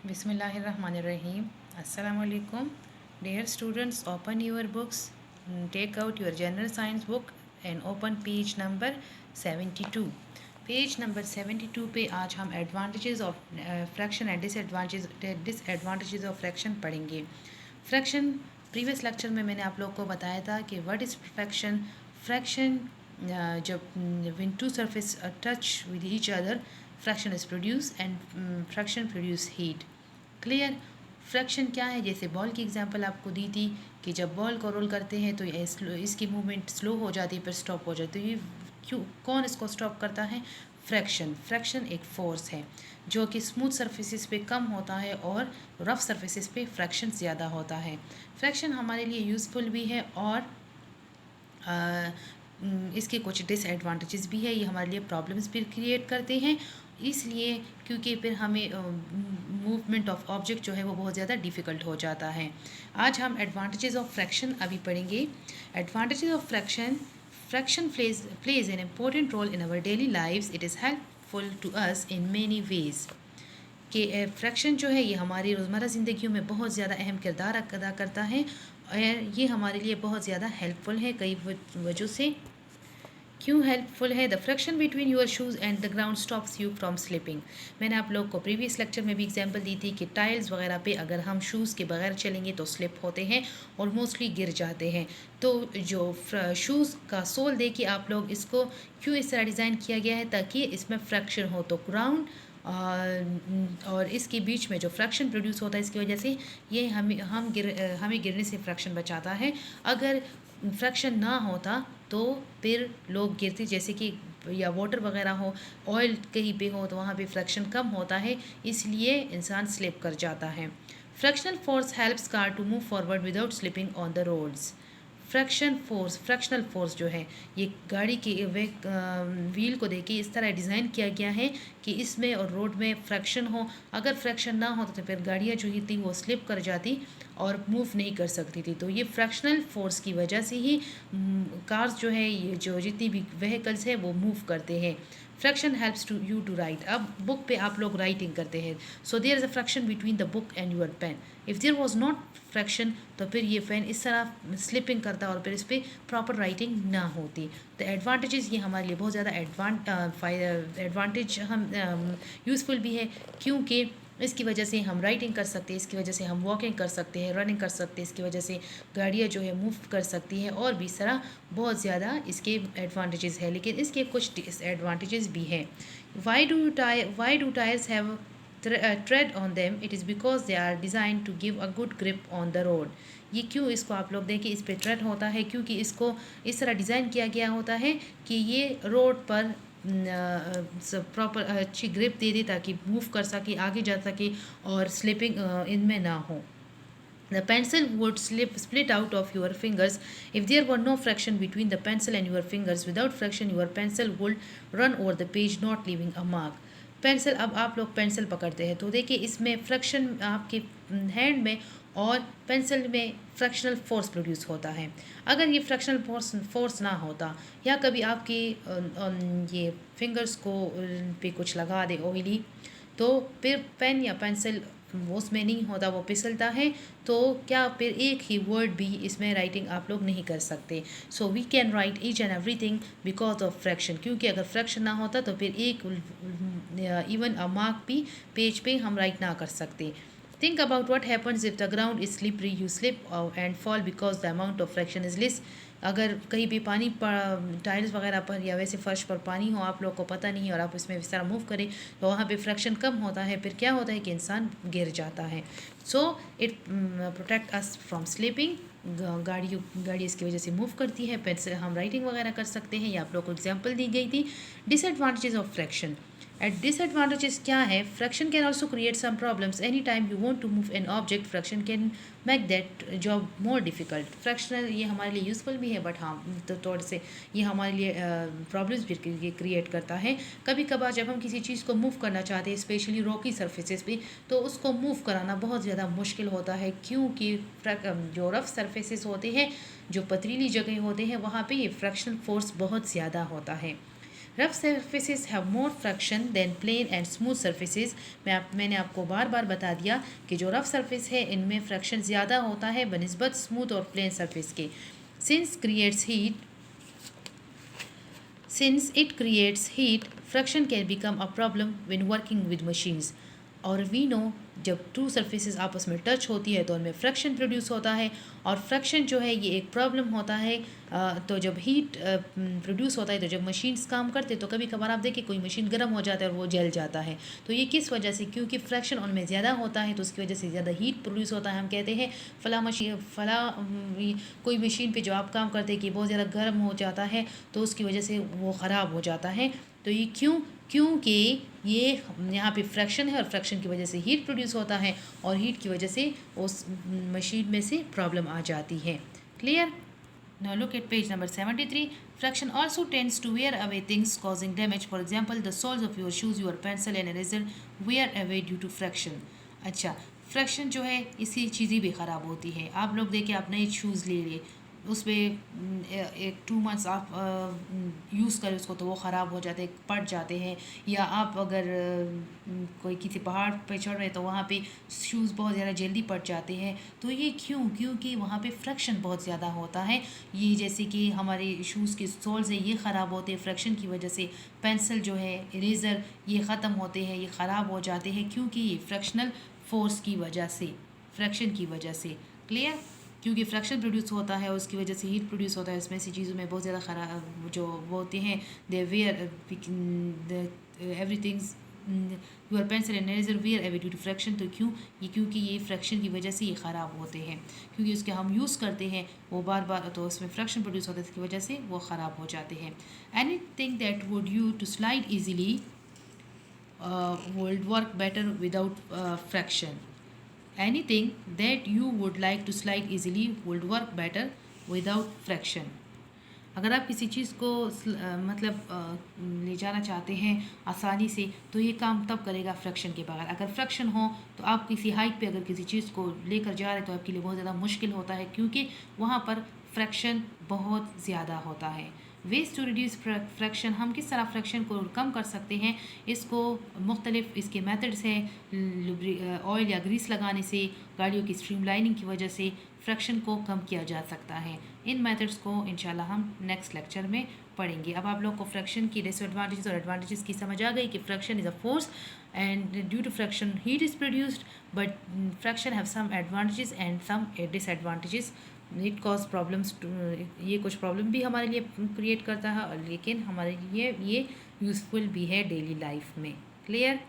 Bismillahirrahmanirrahim. Assalamu alaikum. Dear students, open your books, take out your general science book and open page number 72. Page number 72 पे आज हम advantages of fraction and disadvantages of fraction पढ़ेंगे। Fraction previous lecture में मैंने आप लोगों को बताया था कि व्हाट इज़ फ्रैक्शन। फ्रैक्शन जब when two surface touch with each other fraction is produce and fraction produce heat. Clear. Fraction क्या है, जैसे बॉल की एग्जांपल आपको दी थी कि जब बॉल को रोल करते हैं तो इसकी मूवमेंट स्लो हो जाती है, फिर स्टॉप हो जाती है। तो ये क्यों, कौन इसको स्टॉप करता है? फ्रैक्शन। फ्रैक्शन एक फोर्स है जो कि स्मूथ सरफेसेस पे कम होता है और रफ सरफेसेस पे फ्रैक्शन ज़्यादा होता है। फ्रैक्शन हमारे लिए यूज़फुल भी है और इसके कुछ डिसएडवांटेजेस भी है। ये हमारे लिए प्रॉब्लम्स भी क्रिएट करते हैं, इसलिए क्योंकि फिर हमें मूवमेंट ऑफ ऑब्जेक्ट जो है वो बहुत ज़्यादा डिफ़िकल्ट हो जाता है। आज हम एडवांटेजेस ऑफ फ्रैक्शन अभी पढ़ेंगे। Advantages of fraction. Fraction plays an important role in our daily lives. It is helpful to us in many ways. कि फ्रैक्शन जो है ये हमारी रोज़मर्रा ज़िंदगियों में बहुत ज़्यादा अहम किरदार अदा करता है और ये हमारे लिए बहुत ज़्यादा हेल्पफुल है कई वजह से। क्यों हेल्पफुल है? The fraction between your shoes and the ground stops you from slipping. मैंने आप लोग को प्रीवियस लेक्चर में भी एग्जांपल दी थी कि टाइल्स वगैरह पे अगर हम शूज़ के बगैर चलेंगे तो स्लिप होते हैं और मोस्टली गिर जाते हैं। तो जो शूज़ का सोल देखिए आप लोग, इसको क्यों इस तरह डिज़ाइन किया गया है ताकि इसमें फ्रैक्शन हो, तो ग्राउंड और इसके बीच में जो फ्रैक्शन प्रोड्यूस होता है इसकी वजह से ये हमें गिरने से फ्रैक्शन बचाता है। अगर फ्रैक्शन ना होता तो फिर लोग गिरते, जैसे कि या वाटर वगैरह हो, ऑयल कहीं पे हो तो वहाँ पे फ्रैक्शन कम होता है, इसलिए इंसान स्लिप कर जाता है। Fractional force helps car to move forward without slipping on the roads. Fractional force जो है ये गाड़ी के व्हील को देखिए इस तरह डिज़ाइन किया गया है कि इसमें और रोड में फ्रैक्शन हो। अगर फ्रैक्शन ना हो तो फिर गाड़ियाँ जो ही थी वो स्लिप कर जाती और मूव नहीं कर सकती थी। तो ये फ्रैक्शनल फोर्स की वजह से ही कार्स जो है, ये जो जितनी भी व्हीकल्स है वो मूव करते हैं। Fraction helps to you to write. अब बुक पे आप लोग राइटिंग करते हैं, so there is a fraction between the book and your pen. If there was not fraction तो फिर ये पेन इस तरह स्लिपिंग करता और फिर इस पर प्रॉपर राइटिंग ना होती। तो एडवांटेजेस ये हमारे लिए बहुत ज़्यादा एडवांटेज हम यूज़फुल भी है, क्योंकि इसकी वजह से हम राइटिंग कर सकते हैं, इसकी वजह से हम वॉकिंग कर सकते हैं, रनिंग कर सकते हैं, इसकी वजह से गाड़ियाँ जो है मूव कर सकती हैं और भी इस तरह बहुत ज़्यादा इसके एडवांटेजेस है। लेकिन इसके कुछ डिसएडवांटेजेस भी हैं। Why do tyres have tread on them? It is because they are designed to give a good grip on the road. ये क्यों इसको आप लोग देखें इस पे ट्रेड होता है, क्योंकि इसको इस तरह डिज़ाइन किया गया होता है कि ये रोड पर प्रॉपर अच्छी ग्रिप दे दे ताकि मूव कर सके, आगे जा सके और स्लिपिंग इनमें ना हो। The pencil would split out of your fingers if there were no friction between the pencil and your fingers. Without friction, your pencil would run over the page, not leaving a mark. Pencil, अब आप लोग pencil पकड़ते हैं तो देखिए इसमें fraction आपके hand में और पेंसिल में फ्रैक्शनल फोर्स प्रोड्यूस होता है। अगर ये फ्रैक्शनल फोर्स ना होता या कभी आपकी ये फिंगर्स को पे कुछ लगा दे ऑयली, तो फिर पेन या पेंसिल वो उसमें नहीं होता, वो फिसलता है, तो क्या फिर एक ही वर्ड भी इसमें राइटिंग आप लोग नहीं कर सकते। So we can write each and everything because of fraction, क्योंकि अगर फ्रैक्शन ना होता तो फिर एक इवन अ मार्क भी पेज पे हम राइट ना कर सकते। Think about what happens if the ground is slippery, you slip and fall because the amount of friction is less. अगर कहीं भी पानी टाइल्स वगैरह पर या वैसे फर्श पर पानी हो, आप लोग को पता नहीं और आप इसमें इस तरह मूव करें तो वहाँ पे फ्रैक्शन कम होता है, फिर क्या होता है कि इंसान गिर जाता है। So it protect us from slipping. गाड़ी इसकी वजह से मूव करती है, पेंसिल हम राइटिंग वगैरह कर सकते हैं, या आप लोग को एग्जाम्पल दी गई थी। Disadvantages of fraction. At disadvantages क्या है? Fraction can also create some problems. Any time you want to move an object, fraction can make that job more difficult. Fractional ये हमारे लिए यूज़फुल भी है, बट हाँ तो थोड़े से ये हमारे लिए प्रॉब्लम्स भी क्रिएट करता है। कभी कभार जब हम किसी चीज़ को मूव करना चाहते हैं, स्पेशली रॉकी सरफेसेस पे, तो उसको मूव कराना बहुत ज़्यादा मुश्किल होता है, क्योंकि जो रफ सरफेसेस होते हैं, जो पथरीली जगह होते हैं, वहाँ पे ये फ्रैक्शनल फोर्स बहुत ज़्यादा होता है। Rough surfaces have more fraction than plain and smooth surfaces. मैंने आपको बार बार बता दिया कि जो रफ सर्फेस है इनमें फ्रैक्शन ज़्यादा होता है बनिस्बत स्मूथ और प्लेन सर्फेस के। Since it creates heat, friction can become a problem when working with machines. और वी नो जब टू सर्फेसिस आपस में टच होती है तो उनमें फ्रैक्शन प्रोड्यूस होता है, और फ्रैक्शन जो है ये एक प्रॉब्लम होता है। तो जब हीट प्रोड्यूस होता है, तो जब मशीन्स काम करते हैं तो कभी कभार आप देखिए कोई मशीन गर्म हो जाता है और वो जल जाता है। तो ये किस वजह से? क्योंकि फ्रैक्शन उनमें ज़्यादा होता है, तो उसकी वजह से ज़्यादा हीट प्रोड्यूस होता है। हम कहते हैं कोई मशीन पे जो आप काम करते हैं कि बहुत ज़्यादा गर्म हो जाता है तो उसकी वजह से वो ख़राब हो जाता है। तो ये क्योंकि ये यहाँ पे फ्रैक्शन है, और फ्रैक्शन की वजह से हीट प्रोड्यूस होता है, और हीट की वजह से उस मशीन में से प्रॉब्लम आ जाती है। Clear? Now look at page number 73. Friction also tends to wear away things causing damage. For example, the soles of your shoes, your pencil and eraser wear away due to friction. अच्छा, fraction जो है इसकी चीज़ें भी ख़राब होती है। आप लोग देखिए, आप नए शूज़ ले लिए, उसमें एक 2 मंथ्स आप यूज़ करें उसको तो वो ख़राब हो जाते हैं, पट जाते हैं। या आप अगर कोई किसी पहाड़ पे चढ़ रहे तो वहाँ पे शूज़ बहुत ज़्यादा जल्दी पट जाते हैं। तो ये क्योंकि वहाँ पे फ्रैक्शन बहुत ज़्यादा होता है। ये जैसे कि हमारे शूज़ के सोल्स हैं ये ख़राब होते हैं फ्रैक्शन की वजह से। पेंसिल जो है, इरेज़र, ये ख़त्म होते हैं, ये ख़राब हो जाते हैं क्योंकि ये फ्रैक्शनल फोर्स की वजह से, फ्रैक्शन की वजह से। क्लियर? क्योंकि फ्रैक्शन प्रोड्यूस होता है, उसकी वजह से हीट प्रोड्यूस होता है। इसमें ऐसी चीज़ों में बहुत ज़्यादा ख़राब जो वो होते हैं, they were everything's your pencil and eraser were away due to friction. तो क्योंकि ये फ्रैक्शन की वजह से ये ख़राब होते हैं, क्योंकि उसके हम यूज़ करते हैं वो बार बार, तो उसमें फ्रैक्शन प्रोड्यूस होता है, इसकी वजह से वो ख़राब हो जाते हैं। Anything that would you to slide easily would work better without friction. Anything that you would like to slide easily would work better without friction. अगर आप किसी चीज़ को ले जाना चाहते हैं आसानी से तो ये काम तब करेगा फ्रैक्शन के बगैर। अगर फ्रैक्शन हो तो आप किसी हाइट पे अगर किसी चीज़ को लेकर जा रहे हैं तो आपके लिए बहुत ज़्यादा मुश्किल होता है, क्योंकि वहाँ पर फ्रैक्शन बहुत ज़्यादा होता है। वेज टू रिड्यूस फ्रैक्शन, हम किस तरह फ्रैक्शन को कम कर सकते हैं? इसको मुख्तलिफ इसके मेथड्स हैं। ऑयल या ग्रीस लगाने से, गाड़ियों की स्ट्रीमलाइनिंग की वजह से फ्रैक्शन को कम किया जा सकता है। इन मेथड्स को इंशाल्लाह हम नेक्स्ट लेक्चर में पढ़ेंगे। अब आप लोग को फ्रैक्शन की डिसएडवांटेजेस और एडवांटेजेस की समझ आ गई कि fraction is a force and due to fraction heat is produced, but fraction have some advantages and some disadvantages. It cause problems, ये कुछ प्रॉब्लम भी हमारे लिए क्रिएट करता है, लेकिन हमारे लिए ये यूज़फुल भी है डेली लाइफ में। क्लियर?